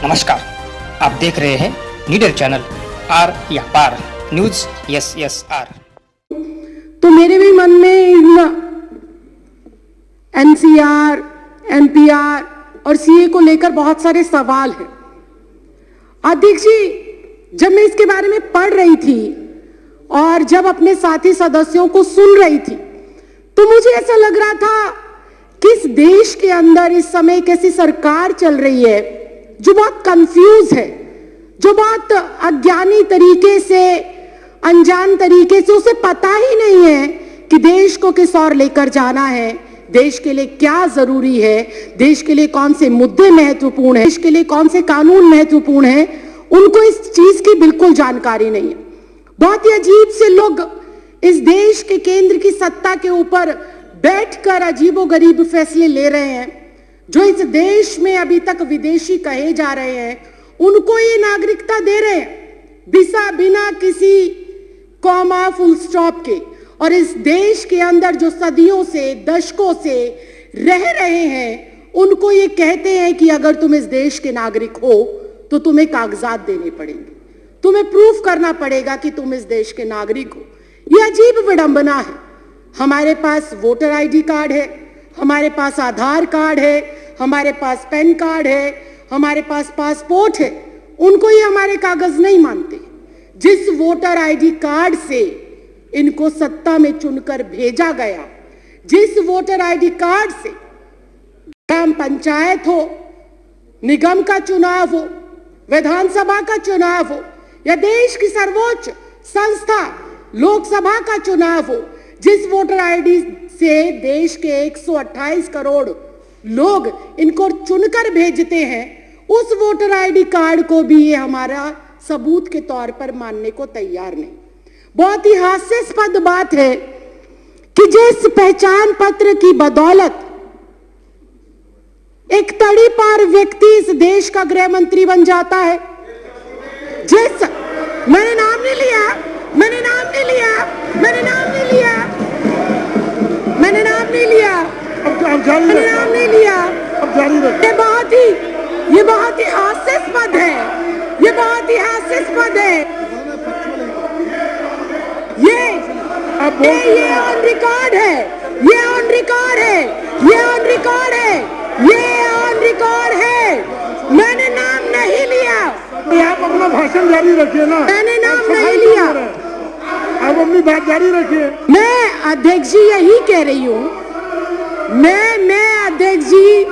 नमस्कार, आप देख रहे हैं नीडर चैनल आर या पार न्यूज यस आर। तो मेरे भी मन में एनसीआर, एनपीआर और सीए को लेकर बहुत सारे सवाल हैं। अध्यक्ष जी, जब मैं इसके बारे में पढ़ रही थी और जब अपने साथी सदस्यों को सुन रही थी तो मुझे ऐसा लग रहा था कि इस देश के अंदर इस समय एक ऐसी सरकार चल रही है जो बहुत कंफ्यूज है, जो बहुत अज्ञानी तरीके से, अनजान तरीके से, उसे पता ही नहीं है कि देश को किस ओर लेकर जाना है, देश के लिए क्या जरूरी है, देश के लिए कौन से मुद्दे महत्वपूर्ण है, देश के लिए कौन से कानून महत्वपूर्ण है। उनको इस चीज की बिल्कुल जानकारी नहीं है। बहुत ही अजीब से लोग इस देश के केंद्र की सत्ता के ऊपर बैठकर अजीबोगरीब फैसले ले रहे हैं। जो इस देश में अभी तक विदेशी कहे जा रहे हैं उनको ये नागरिकता दे रहे हैं बिना किसी कॉमा फुल स्टॉप के। और इस देश के अंदर जो सदियों से, दशकों से रह रहे हैं उनको ये कहते हैं कि अगर तुम इस देश के नागरिक हो तो तुम्हें कागजात देने पड़ेंगे, तुम्हें प्रूफ करना पड़ेगा कि तुम इस देश के नागरिक हो। यह अजीब विडंबना है। हमारे पास वोटर आईडी कार्ड है, हमारे पास आधार कार्ड है, हमारे पास पैन कार्ड है, हमारे पास पासपोर्ट है, उनको ये हमारे कागज नहीं मानते। जिस वोटर आईडी कार्ड से इनको सत्ता में चुनकर भेजा गया, जिस वोटर आईडी कार्ड से ग्राम पंचायत हो, निगम का चुनाव हो, विधानसभा का चुनाव हो या देश की सर्वोच्च संस्था लोकसभा का चुनाव हो, जिस वोटर आईडी से देश के 128 करोड़ लोग इनको चुनकर भेजते हैं, उस वोटर आईडी कार्ड को भी ये हमारा सबूत के तौर पर मानने को तैयार नहीं। बहुत ही हास्यास्पद बात है कि जिस पहचान पत्र की बदौलत एक तड़ी पार व्यक्ति इस देश का गृह मंत्री बन जाता है, जिस मैंने नाम नहीं लिया, मैंने नाम नहीं लिया, मैंने नाम नहीं लिया, मैंने नाम नहीं लिया, मैंने नाम नहीं लिया। ये बहुत ही हास्यास्पद है, ये बहुत ही हास्यास्पद है। ये ऑन रिकॉर्ड है, ये ऑन रिकॉर्ड है, ये ऑन रिकॉर्ड है, ये ऑन रिकॉर्ड है। मैंने नाम नहीं लिया। आप अपना भाषण जारी रखिए ना। मैंने नाम नहीं लिया। आप अपनी बात जारी रखिए। मैं अध्यक्ष जी यही कह रही हूँ, मैं अध्यक्ष जी,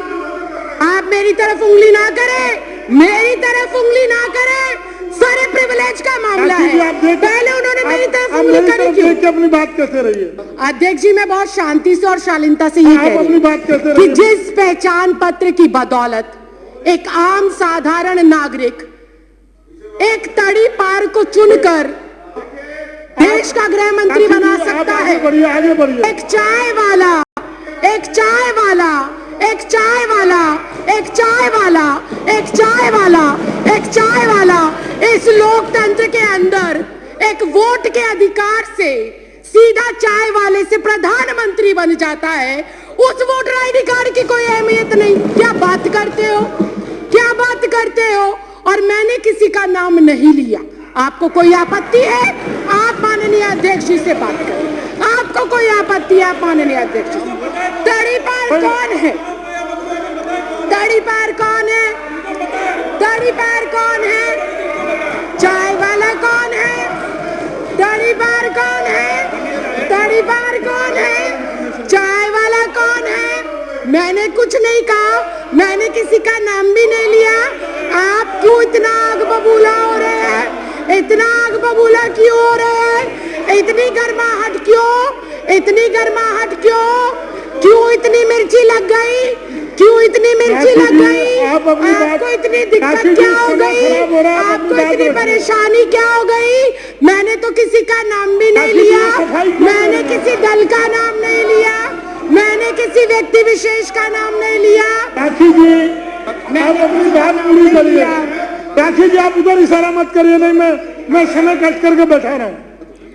आप मेरी तरफ उंगली ना करें, मेरी तरफ उंगली ना करें। सारे प्रिविलेज का मामला है। पहले उन्होंने मेरी तरफ उंगली करी क्यों? अपनी बात कैसे रही है? अध्यक्ष जी, मैं बहुत शांति से और शालीनता से ये कह रही हूँ कि जिस पहचान पत्र की बदौलत एक आम साधारण नागरिक एक तड़ी पार को चुनकर देश का गृह मंत्री बना सकता है। आगे बढ़िए। एक चाय वाला, एक चाय वाला, एक चाय वाला, एक चाय वाला, एक चाय वाला, एक चाय वाला इस लोकतंत्र के अंदर एक वोट के अधिकार से सीधा चाय वाले से प्रधानमंत्री बन जाता है। उस वोटर आईडी कार्ड की कोई अहमियत नहीं। क्या बात करते हो, क्या बात करते हो? और मैंने किसी का नाम नहीं लिया। आपको कोई आपत्ति है? आप माननीय अध्यक्ष जी से बात करें। आपको कोई आपत्ति है? आप माननीय अध्यक्ष जी। तड़ी पार कौन है? तड़ी पार कौन है? तड़ी पार कौन है? चाय वाला कौन है? तड़ी पार कौन है? तड़ी पार कौन है? चाय वाला कौन है? मैंने कुछ नहीं कहा, मैंने किसी का नाम भी नहीं लिया। आप क्यों इतना आग बबूला हो रहे हैं? इतना आग बबूला क्यों हो रहे हैं? इतनी गर्माहट क्यों? इतनी गर्माहट क्यों? क्यों इतनी मिर्ची लग गई? क्यों इतनी मिर्ची लग गई? आपको इतनी दिक्कत क्या हो गई? आपको इतनी परेशानी क्या हो गई? मैंने तो किसी का नाम भी नहीं लिया, मैंने किसी दल का नाम नहीं लिया, मैंने किसी व्यक्ति विशेष का नाम नहीं लिया। राखी जी, आप अपनी बात पूरी करिए। राखी जी, आप उधर इशारा मत करिए। नहीं, मैं समय कट करके बैठा रहा हूँ।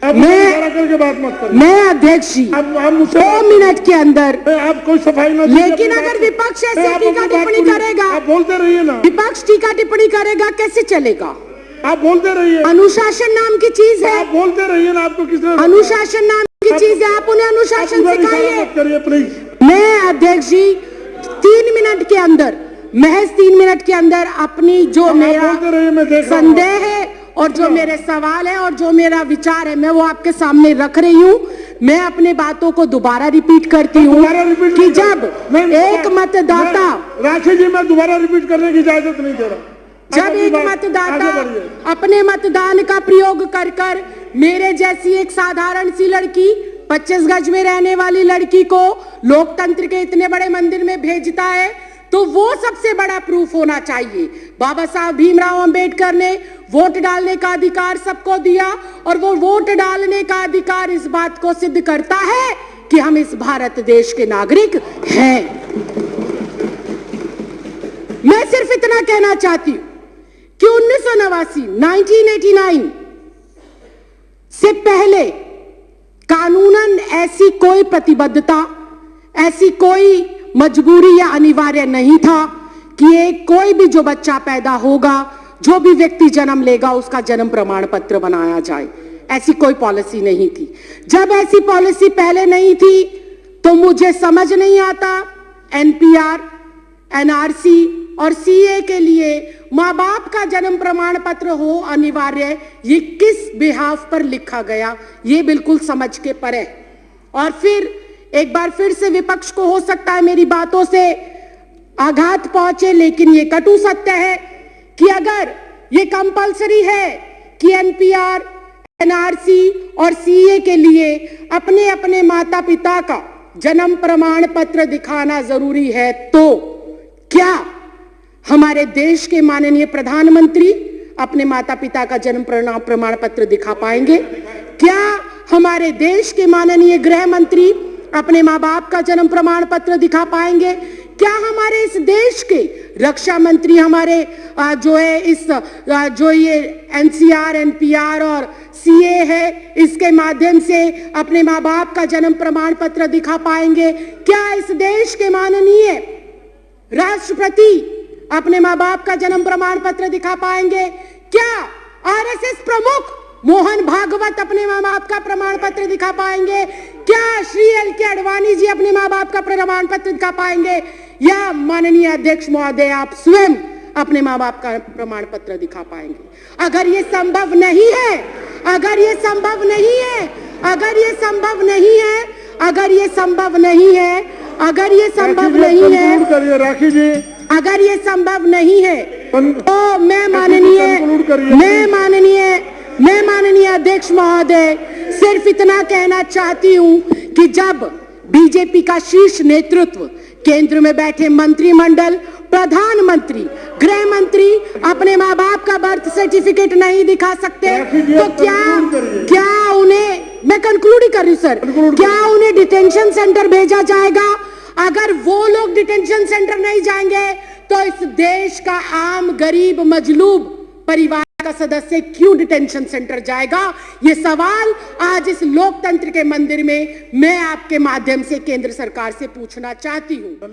आप इशारा करके बात मत करिए। मैं अध्यक्ष जी आप मुझसे 2 मिनट के अंदर, आप कोई सफाई ना दीजिए लेकिन अपनी अगर बात विपक्ष पे। ऐसे आप टीका अपनी बात टिप्पणी पूरी- करेगा, आप बोलते रहिए ना, विपक्ष टीका टिप्पणी करेगा, कैसे चलेगा? आप बोलते रहिए, अनुशासन नाम की चीज है, आप बोलते रहिए ना, आपको किसने अनुशासन नाम की चीज है, आप उन्हें अनुशासन इशारा सिखाइए। मत करिए प्लीज। मैं अध्यक्ष जी 3 मिनट के अंदर, महज 3 मिनट के अंदर अपनी जो आप मेरा बोलते रहिए, मैं देख रहा हूं। संदेह है और जो मेरे सवाल है और जो मेरा विचार है, मैं वो आपके सामने रख रही हूँ। मैं अपने बातों को दोबारा रिपीट करती हूँ दोबारा रिपीट कि नहीं जब मैं- एक मतदाता, राशि जी, मैं दोबारा रिपीट करने की इजाजत नहीं दे रहा। जब आप अपनी एक बात- मतदाता आगे बढ़िए। अपने मतदान का प्रयोग कर कर मेरे जैसी एक साधारण सी लड़की, 25 गज में रहने वाली लड़की को लोकतंत्र के इतने बड़े मंदिर में भेजता है, तो वो सबसे बड़ा प्रूफ होना चाहिए। बाबा साहब भीमराव अंबेडकर ने वोट डालने का अधिकार सबको दिया, और वो वोट डालने का अधिकार इस बात को सिद्ध करता है कि हम इस भारत देश के नागरिक हैं। मैं सिर्फ इतना कहना चाहती हूं कि 1989 से पहले कानूनन ऐसी कोई प्रतिबद्धता, ऐसी कोई मजबूरी या अनिवार्य नहीं था कि एक कोई भी जो बच्चा पैदा होगा, जो भी व्यक्ति जन्म लेगा, उसका जन्म प्रमाण पत्र बनाया जाए। ऐसी कोई पॉलिसी नहीं थी। जब ऐसी पॉलिसी पहले नहीं थी तो मुझे समझ नहीं आता एनपीआर, एनआरसी और सीए के लिए माँ बाप का जन्म प्रमाण पत्र हो अनिवार्य, ये किस बिहाफ पर लिखा गया, ये बिल्कुल समझ के परे। और फिर एक बार फिर से विपक्ष को हो सकता है मेरी बातों से आघात पहुंचे, लेकिन ये कटु सत्य है कि अगर ये कंपलसरी है कि एनपीआर, एनआरसी और सीए के लिए अपने अपने माता पिता का जन्म प्रमाण पत्र दिखाना जरूरी है, तो क्या हमारे देश के माननीय प्रधानमंत्री अपने माता पिता का जन्म प्रमाण पत्र दिखा पाएंगे? क्या हमारे देश के माननीय गृह मंत्री अपने माँ बाप का जन्म प्रमाण पत्र दिखा पाएंगे? क्या हमारे इस देश के रक्षा मंत्री, हमारे जो है इस जो ये एनसीआर, एनपीआर और सीए है, इसके माध्यम से अपने माँ बाप का जन्म प्रमाण पत्र दिखा पाएंगे? क्या इस देश के माननीय राष्ट्रपति अपने माँ बाप का जन्म प्रमाण पत्र दिखा पाएंगे? क्या आरएसएस प्रमुख मोहन भागवत अपने माँ बाप का प्रमाण पत्र दिखा पाएंगे? क्या श्री एल.के. आडवाणी जी अपने माँ बाप का प्रमाण पत्र दिखा पाएंगे? या माननीय अध्यक्ष महोदय आप स्वयं अपने माँ बाप का प्रमाण पत्र दिखा पाएंगे? अगर ये संभव नहीं है, अगर ये संभव नहीं है, अगर ये संभव नहीं है, अगर ये संभव नहीं है, अगर ये संभव नहीं है, राखी जी, अगर ये संभव नहीं है, तो मैं माननीय अध्यक्ष महोदय सिर्फ इतना कहना चाहती हूं कि जब बीजेपी का शीर्ष नेतृत्व, केंद्र में बैठे मंत्रिमंडल, प्रधानमंत्री, गृह मंत्री अपने माँ बाप का बर्थ सर्टिफिकेट नहीं दिखा सकते, तो क्या उन्हें, मैं कंक्लूड ही कर रही हूं सर, क्या उन्हें डिटेंशन सेंटर भेजा जाएगा? अगर वो लोग डिटेंशन सेंटर नहीं जाएंगे तो इस देश का आम गरीब मजलूब परिवार का सदस्य क्यों डिटेंशन सेंटर जाएगा? ये सवाल आज इस लोकतंत्र के मंदिर में मैं आपके माध्यम से केंद्र सरकार से पूछना चाहती हूं।